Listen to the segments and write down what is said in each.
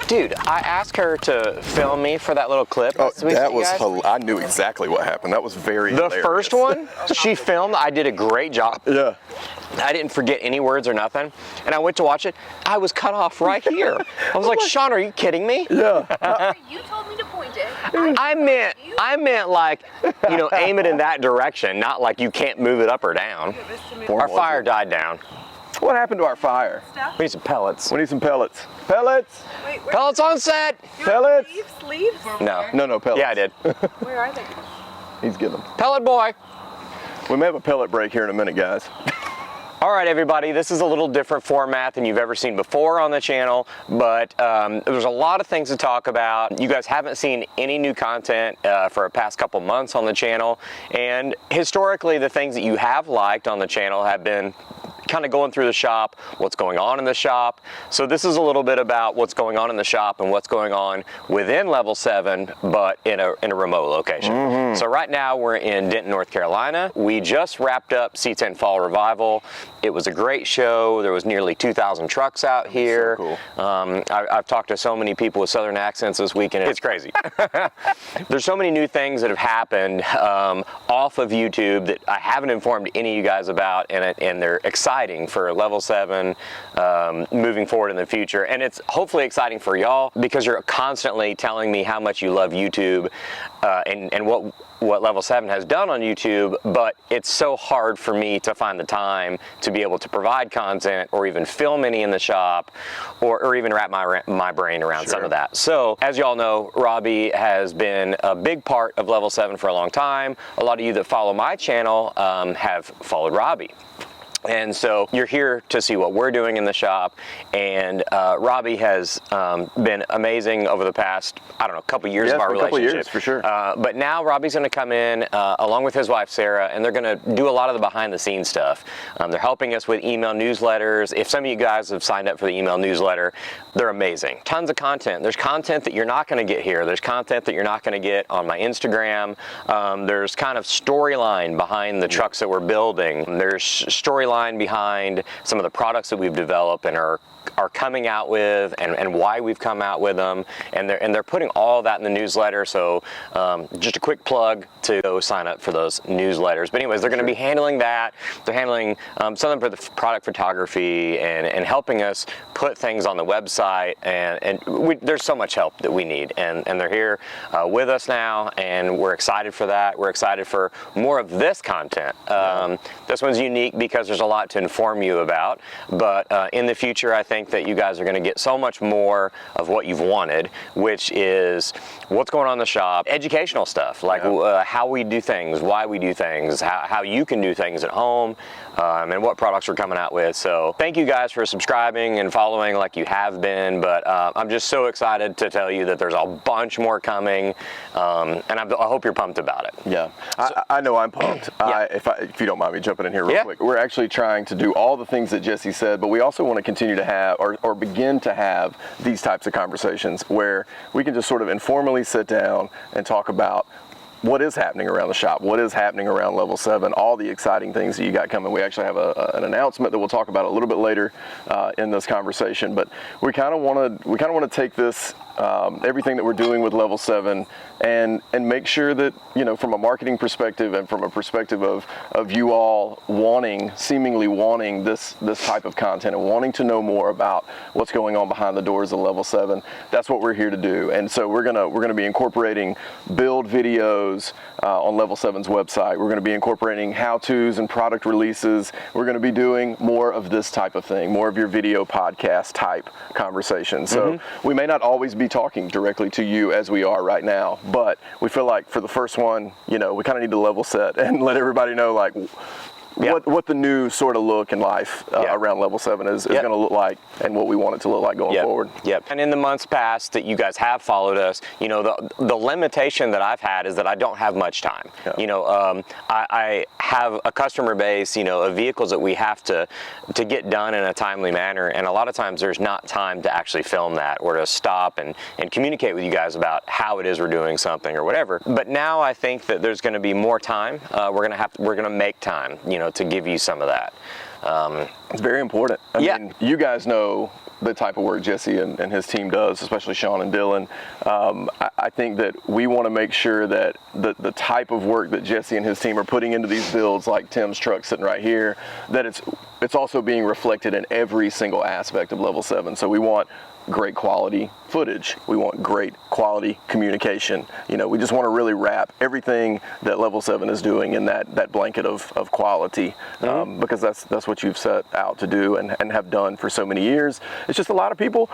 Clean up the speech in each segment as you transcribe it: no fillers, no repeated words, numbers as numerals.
Dude, I asked her to film me for that little clip. Oh, that was I knew exactly what happened. That was very hilarious. The first one, she filmed. I did a great job. Yeah. I didn't forget any words or nothing. And I went to watch it. I was cut off right here. I was like, Sean, are you kidding me? Yeah. You told me to point it. I meant like, you know, aim it in that direction, not like you can't move it up or down. Our fire died down. What happened to our fire? We need some pellets. We need some pellets. Pellets! Wait, Pellets on set! Pellets! Leaves? No. No, pellets. Yeah, I did. Where are they? He's getting them. Pellet boy! We may have a pellet break here in a minute, guys. All right, everybody, this is a little different format than you've ever seen before on the channel, but there's a lot of things to talk about. You guys haven't seen any new content for the past couple months on the channel, and historically the things that you have liked on the channel have been kind of going through the shop, what's going on in the shop. So this is a little bit about what's going on in the shop and what's going on within Level 7, but in a remote location. So right now we're in Denton, North Carolina. We just wrapped up C10 Fall Revival. It was a great show. There was nearly 2,000 trucks out here. So cool. I've talked to so many people with Southern accents this weekend. It's crazy. There's so many new things that have happened off of YouTube that I haven't informed any of you guys about, and they're exciting for Level 7 moving forward in the future. And it's hopefully exciting for y'all because you're constantly telling me how much you love YouTube and what Level 7 has done on YouTube, but it's so hard for me to find the time to be able to provide content or even film any in the shop or even wrap my brain around some of that. So as y'all know, Robbie has been a big part of Level 7 for a long time. A lot of you that follow my channel have followed Robbie. And so you're here to see what we're doing in the shop, and Robbie has been amazing over the past, I don't know, couple years of our relationship. Couple years, for sure. But now Robbie's going to come in along with his wife Sarah, and they're going to do a lot of the behind-the-scenes stuff. They're helping us with email newsletters. If some of you guys have signed up for the email newsletter, they're amazing. Tons of content. There's content that you're not going to get here. There's content that you're not going to get on my Instagram. There's kind of storyline behind the trucks that we're building. There's storyline behind some of the products that we've developed and are coming out with, and why we've come out with them, and they're putting all that in the newsletter. So just a quick plug to go sign up for those newsletters. But anyways, they're going to be handling that. They're handling something for the product photography and helping us put things on the website, and there's so much help that we need, and they're here with us now, and we're excited for that. We're excited for more of this content. This one's unique because there's a lot to inform you about, but in the future I think that you guys are going to get so much more of what you've wanted, which is what's going on in the shop, educational stuff, like how we do things, why we do things, how you can do things at home, and what products we're coming out with. So thank you guys for subscribing and following like you have been, but I'm just so excited to tell you that there's a bunch more coming, and I hope you're pumped about it. Yeah, I know I'm pumped. If you don't mind me jumping in here real quick, we're actually trying to do all the things that Jesse said, but we also want to continue to have or begin to have these types of conversations where we can just sort of informally sit down and talk about what is happening around the shop, what is happening around Level 7, all the exciting things that you got coming. We actually have an announcement that we'll talk about a little bit later in this conversation, but we kind of want to take this everything that we're doing with Level 7 and make sure that, you know, from a marketing perspective and from a perspective of you all seemingly wanting this type of content and wanting to know more about what's going on behind the doors of Level 7, that's what we're here to do. And so we're gonna be incorporating build videos on Level 7's website. We're gonna be incorporating how-tos and product releases. We're gonna be doing more of this type of thing, more of your video podcast type conversations. So we may not always be talking directly to you as we are right now, but we feel like for the first one, you know, we kind of need to level set and let everybody know like what the new sort of look and life around Level 7 is going to look like, and what we want it to look like going forward. And in the months past that you guys have followed us, you know, the limitation that I've had is that I don't have much time. You know, I have a customer base, you know, of vehicles that we have to get done in a timely manner, and a lot of times there's not time to actually film that or to stop and communicate with you guys about how it is we're doing something or whatever. But now I think that there's going to be more time. We're going to make time, you know, to give you some of that. It's very important. I Yeah. mean, you guys know the type of work Jesse and his team does, especially Sean and Dylan. I think that we want to make sure that the type of work that Jesse and his team are putting into these builds, like Tim's truck sitting right here, that it's also being reflected in every single aspect of Level 7. So we want great quality footage. We want great quality communication. You know, we just want to really wrap everything that Level 7 is doing in that blanket of quality, because that's what you've set out to do and have done for so many years. It's just a lot of people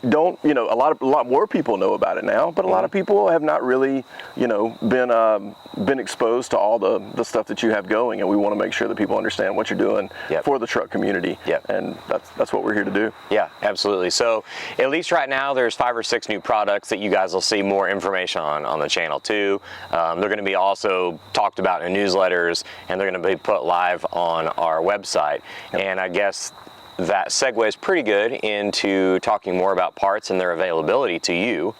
don't, you know, a lot more people know about it now, but a lot of people have not really, you know, been exposed to all the stuff that you have going, and we want to make sure that people understand what you're doing for the truck community. And that's what we're here to do. Yeah, absolutely. So at least right now there's 5 or 6 new products that you guys will see more information on the channel too. They're going to be also talked about in newsletters, and they're going to be put live on our website. And I guess that segues pretty good into talking more about parts and their availability to you.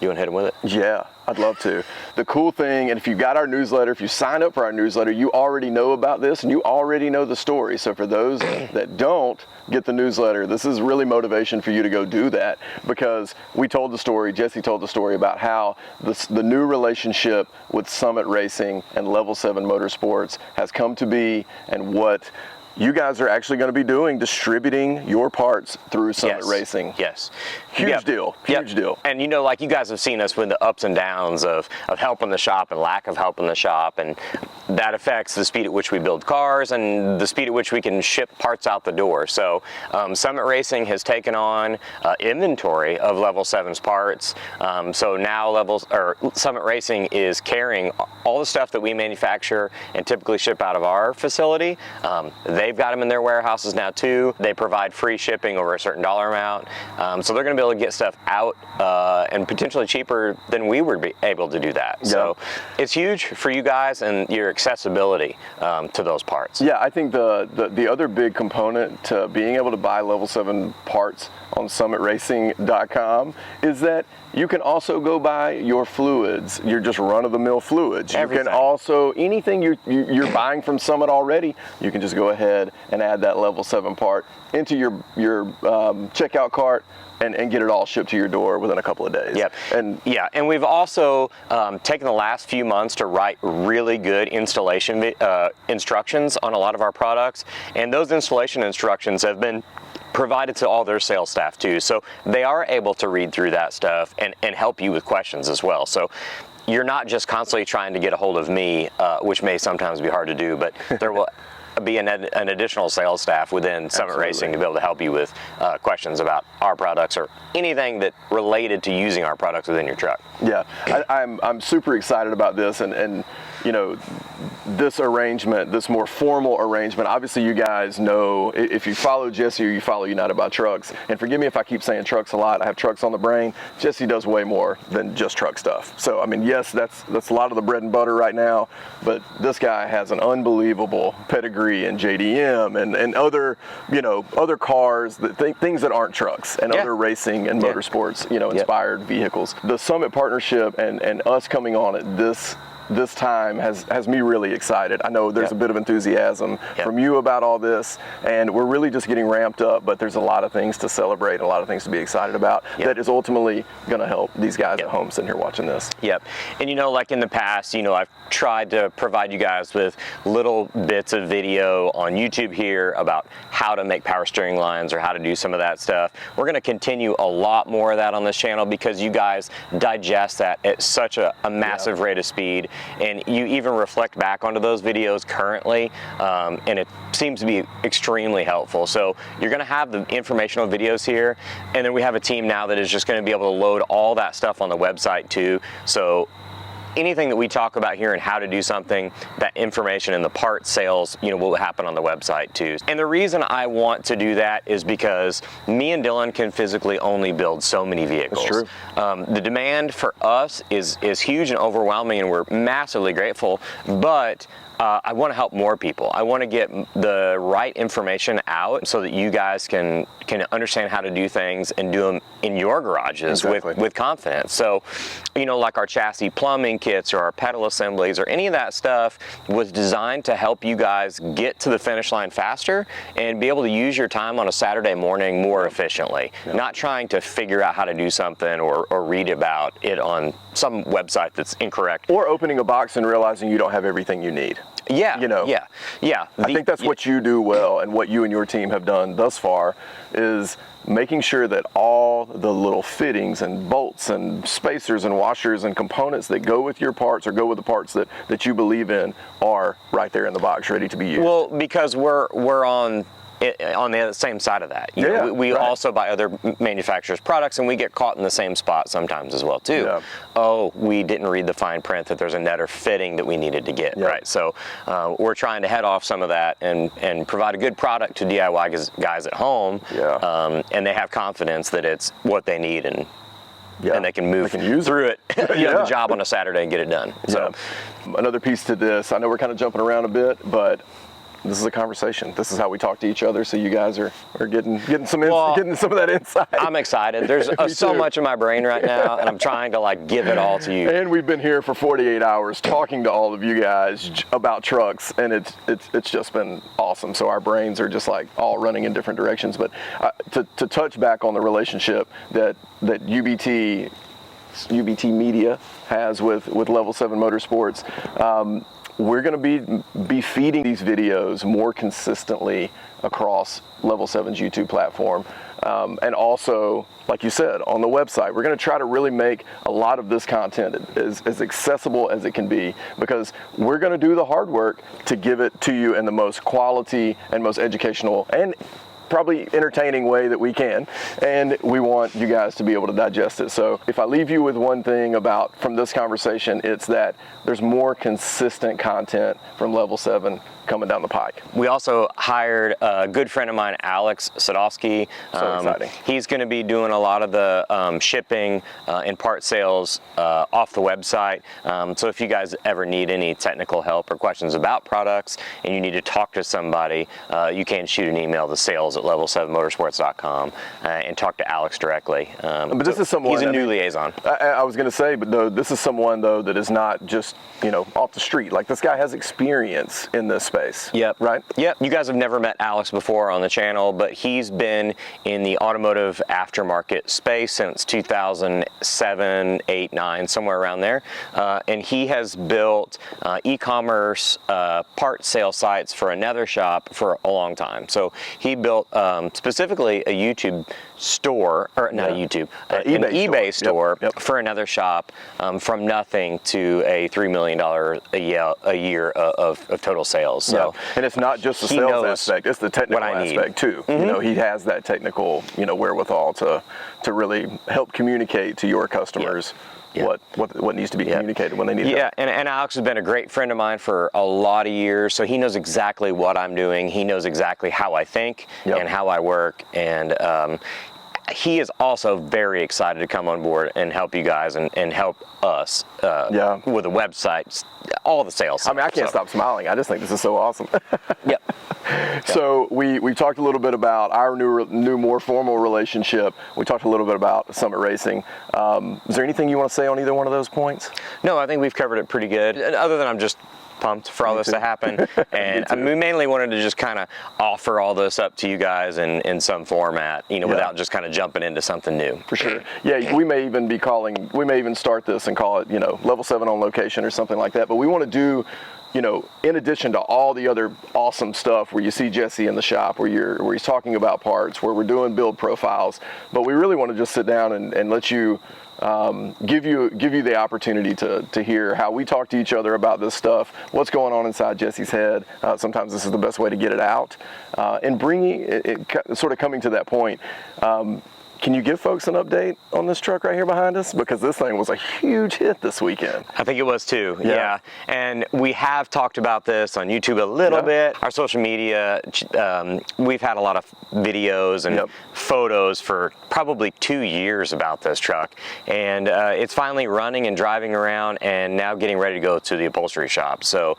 You want to hit them with it? Yeah, I'd love to. The cool thing, and if you got our newsletter, if you sign up for our newsletter, you already know about this and you already know the story. So for those that don't get the newsletter, this is really motivation for you to go do that, because we told the story, Jesse told the story about how the new relationship with Summit Racing and Level 7 Motorsports has come to be, and what you guys are actually going to be doing, distributing your parts through Summit Racing. Yes. Huge deal. Huge deal. And you know, like you guys have seen us with the ups and downs of help in the shop and lack of help in the shop, and that affects the speed at which we build cars and the speed at which we can ship parts out the door. So Summit Racing has taken on inventory of Level 7's parts. So now Summit Racing is carrying all the stuff that we manufacture and typically ship out of our facility. They've got them in their warehouses now too. They provide free shipping over a certain dollar amount. So they're going to be able to get stuff out and potentially cheaper than we would be able to do that. So it's huge for you guys and your accessibility to those parts. Yeah, I think the other big component to being able to buy Level 7 parts on summitracing.com is that you can also go buy your fluids, your just run-of-the-mill fluids. Everything. You can also, anything you're buying from Summit already, you can just go ahead and add that Level 7 part into your checkout cart and get it all shipped to your door within a couple of days. And we've also taken the last few months to write really good installation instructions on a lot of our products, and those installation instructions have been provided to all their sales staff too, so they are able to read through that stuff and help you with questions as well. So you're not just constantly trying to get a hold of me, which may sometimes be hard to do, but there will be an additional sales staff within Summit Racing to be able to help you with questions about our products or anything that related to using our products within your truck. Yeah, I'm super excited about this, and you know, this arrangement, this more formal arrangement, obviously you guys know, if you follow Jesse or you follow United About Trucks, and forgive me if I keep saying trucks a lot, I have trucks on the brain. Jesse does way more than just truck stuff. So, I mean, yes, that's a lot of the bread and butter right now, but this guy has an unbelievable pedigree in JDM and other, you know, other cars, things that aren't trucks, and other racing and motorsports, you know, inspired vehicles. The Summit partnership and us coming on at this time has me really excited. I know there's a bit of enthusiasm from you about all this, and we're really just getting ramped up, but there's a lot of things to celebrate, a lot of things to be excited about that is ultimately going to help these guys at home sitting here watching this. And you know, like in the past, you know, I've tried to provide you guys with little bits of video on YouTube here about how to make power steering lines or how to do some of that stuff. We're going to continue a lot more of that on this channel because you guys digest that at such a massive rate of speed, and you even reflect back onto those videos currently, and it seems to be extremely helpful. So you're going to have the informational videos here, and then we have a team now that is just going to be able to load all that stuff on the website too. So anything that we talk about here and how to do something, that information and the part sales, you know, will happen on the website too. And the reason I want to do that is because me and Dylan can physically only build so many vehicles. That's true. The demand for us is huge and overwhelming, and we're massively grateful, but I want to help more people. I want to get the right information out so that you guys can understand how to do things and do them in your garages with confidence. So, you know, like our chassis plumbing kits or our pedal assemblies or any of that stuff was designed to help you guys get to the finish line faster and be able to use your time on a Saturday morning more efficiently. Not trying to figure out how to do something or read about it on some website that's incorrect. Or opening a box and realizing you don't have everything you need. Yeah, you know, yeah. I think that's what you do well, and what you and your team have done thus far is making sure that all the little fittings and bolts and spacers and washers and components that go with your parts or go with the parts that you believe in are right there in the box, ready to be used. Well, because we're on the same side of that. You know, we also buy other manufacturers' products, and we get caught in the same spot sometimes as well too. Yeah. Oh, we didn't read the fine print that there's a net or fitting that we needed to get, right? So we're trying to head off some of that and provide a good product to DIY guys at home, and they have confidence that it's what they need and they can move through it, the job on a Saturday and get it done. So another piece to this, I know we're kind of jumping around a bit, but this is a conversation. This is how we talk to each other. So you guys are getting some of that insight. I'm excited. There's so much in my brain right now, and I'm trying to like give it all to you. And we've been here for 48 hours talking to all of you guys about trucks, and it's just been awesome. So our brains are just like all running in different directions. But to touch back on the relationship that UBT Media has with Level 7 Motorsports. We're going to be feeding these videos more consistently across Level 7's YouTube platform. And also, like you said, on the website. We're going to try to really make a lot of this content as accessible as it can be, because we're going to do the hard work to give it to you in the most quality and most educational and probably entertaining way that we can, and we want you guys to be able to digest it. So if I leave you with one thing from this conversation, it's that there's more consistent content from Level 7 coming down the pike. We also hired a good friend of mine, Alex Sadowski. So exciting. He's going to be doing a lot of the shipping and part sales off the website. So if you guys ever need any technical help or questions about products and you need to talk to somebody, you can shoot an email to sales@level7motorsports.com and talk to Alex directly. But this is someone, he's a new liaison. I was going to say, but though, this is someone though that is not just off the street. Like, this guy has experience in this space. Yep. Right? Yep. You guys have never met Alex before on the channel, but he's been in the automotive aftermarket space since 2007, 8, 9, somewhere around there. And he has built e-commerce part sale sites for another shop for a long time. So he built specifically a YouTube store, or not YouTube, an eBay store for another shop from nothing to a $3 million a year of total sales. So and it's not just the sales aspect; it's the technical aspect too. Mm-hmm. He has that technical, wherewithal to really help communicate to your customers. Yeah. What needs to be communicated when they need help. And Alex has been a great friend of mine for a lot of years, so he knows exactly what I'm doing. He knows exactly how I think and how I work, and he is also very excited to come on board and help you guys and help us with the website, all the sales. I mean, I can't stop smiling. I just think this is so awesome. Yep. So we talked a little bit about our new more formal relationship. We talked a little bit about Summit Racing. Is there anything you want to say on either one of those points? No, I think we've covered it pretty good. Other than I'm just pumped for all this to happen, and we mainly wanted to just kind of offer all this up to you guys in some format, without just kind of jumping into something new. For sure. Yeah, we may even start this and call it, Level 7 on location or something like that. But we want to do, in addition to all the other awesome stuff where you see Jesse in the shop, where he's talking about parts, where we're doing build profiles, but we really want to just sit down and let you. Give you the opportunity to hear how we talk to each other about this stuff, what's going on inside Jesse's head. Sometimes this is the best way to get it out, and bringing it sort of coming to that point. Can you give folks an update on this truck right here behind us? Because this thing was a huge hit this weekend. I think it was too, yeah. And we have talked about this on YouTube a little bit. Our social media, we've had a lot of videos and photos for probably 2 years about this truck. And it's finally running and driving around and now getting ready to go to the upholstery shop. So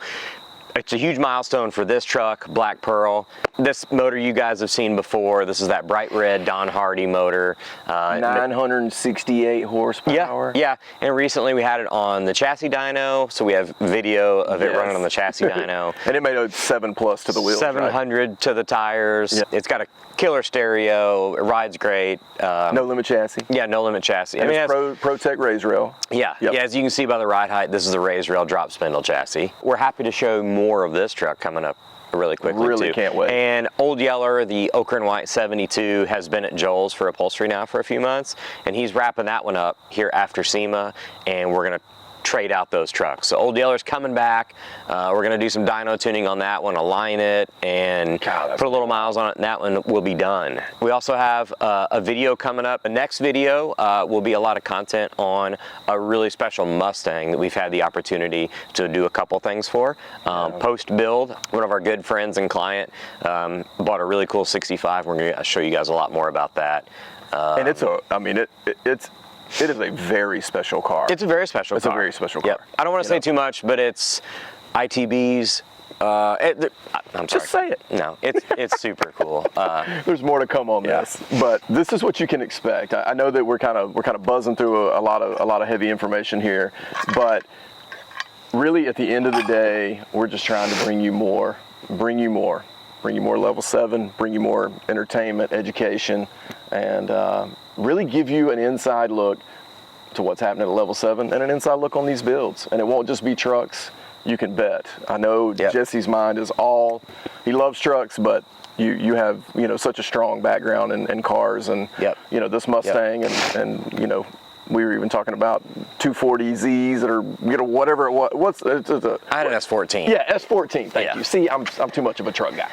It's a huge milestone for this truck, Black Pearl. This motor you guys have seen before. This is that bright red Don Hardy motor. 968 horsepower. Yeah. And recently we had it on the chassis dyno, so we have video of it running on the chassis dyno. And it made a 7+ to the wheels. 700 right? to the tires. Yep. It's got a killer stereo. It rides great. No limit chassis. Yeah, no limit chassis. And it's ProTech raised rail. Yeah. Yep. Yeah. As you can see by the ride height, this is the raised rail drop spindle chassis. We're happy to show more of this truck coming up really quickly. Really too. can't wait. And Old Yeller, the ochre and white 72, has been at Joel's for upholstery now for a few months, and he's wrapping that one up here after SEMA, and we're gonna trade out those trucks. So Old Yeller's coming back. We're gonna do some dyno tuning on that one, align it, and put a little miles on it, and that one will be done. We also have a video coming up. The next video will be a lot of content on a really special Mustang that we've had the opportunity to do a couple things for. Post build, one of our good friends and client bought a really cool 65. We're gonna show you guys a lot more about that. And it's it is a very special car. It's a very special car. It's a very special car. Yep. I don't want to say too much, but it's ITBs. I'm sorry. Just say it. No, it's super cool. There's more to come on this, but this is what you can expect. I know that we're kind of buzzing through a lot of heavy information here, but really at the end of the day, we're just trying to bring you more level 7, bring you more entertainment, education, and really give you an inside look to what's happening at level 7 and an inside look on these builds. And it won't just be trucks, you can bet. I know Jesse's mind is he loves trucks, but you have, such a strong background in cars, and this Mustang, and we were even talking about 240Zs that are, whatever it was. I had an S14. Yeah, S14. Thank you. See, I'm too much of a truck guy.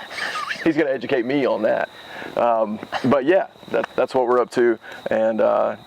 He's going to educate me on that. But yeah, that's what we're up to. And I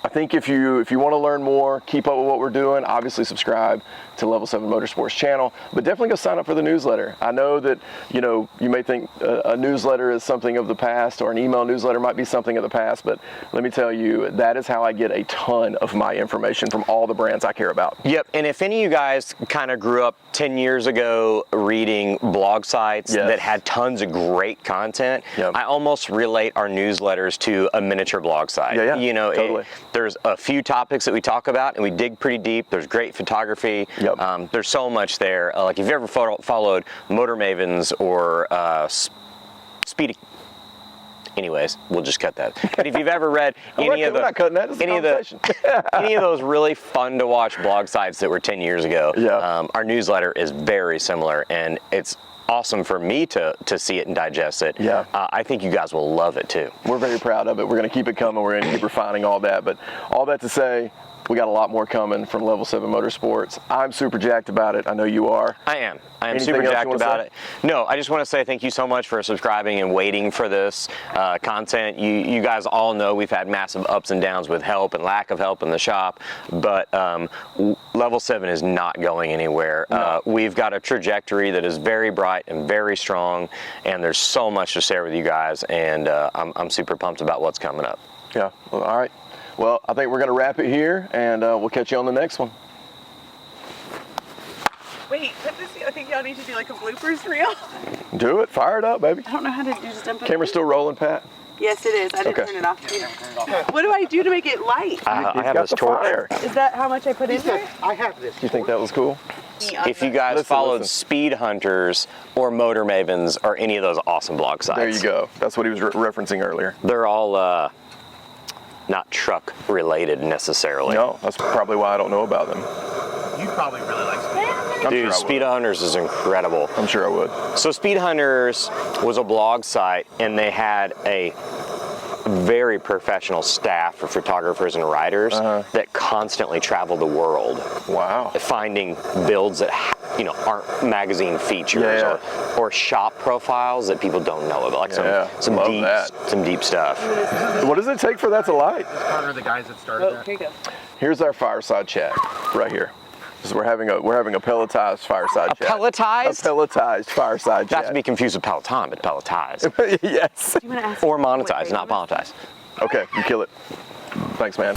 think if you want to learn more, keep up with what we're doing, obviously subscribe to Level 7 Motorsports channel, but definitely go sign up for the newsletter. I know that, you may think a newsletter is something of the past, or an email newsletter might be something of the past, but let me tell you, that is how I get a ton of my information from all the brands I care about. Yep, and if any of you guys kind of grew up 10 years ago reading blog sites that had tons of great content, I almost relate our newsletters to a miniature blog site. Yeah, totally. There's a few topics that we talk about, and we dig pretty deep. There's great photography. There's so much there. Like if you ever followed Motor Mavens or Speedy. Anyways, we'll just cut that. But if you've ever read any of those really fun to watch blog sites that were 10 years ago, our newsletter is very similar, and it's awesome for me to see it and digest it. I think you guys will love it too. We're very proud of it. We're going to keep it coming. We're going to keep refining all that. But all that to say, we got a lot more coming from Level 7 Motorsports. I'm super jacked about it. I know you are. I am super jacked about it. No, I just want to say thank you so much for subscribing and waiting for this content. You guys all know we've had massive ups and downs with help and lack of help in the shop, but Level 7 is not going anywhere. We've got a trajectory that is very bright and very strong, and there's so much to share with you guys, and I'm super pumped about what's coming up. Yeah, well, all right. Well, I think we're going to wrap it here, and we'll catch you on the next one. Wait, I think y'all need to do like a bloopers reel. Do it. Fire it up, baby. I don't know how to just dump it. Camera's still rolling, Pat? Yes, it is. I didn't turn it off. What do I do to make it light? I have this torch. Is that how much I put in there? I have this. Do you think that was cool? If you guys followed Speed Hunters or Motor Mavens or any of those awesome blog sites. There you go. That's what he was referencing earlier. They're all not truck related necessarily. No, that's probably why I don't know about them. You probably really like Speed. Dude, Speed Hunters is incredible. I'm sure I would. So Speed Hunters was a blog site, and they had a very professional staff for photographers and writers that constantly travel the world. Wow. Finding builds that aren't magazine features or shop profiles that people don't know about, like some deep stuff. What does it take for that to light? Connor, the guys that started that. Here you go. Here's our fireside chat right here. So we're having a pelletized fireside chat. Pelletized? A pelletized fireside chat. Not to be confused with Peloton, but pelletized. Yes. Do you want to ask Or monetized, not pelletized. Okay, you kill it. Thanks, man.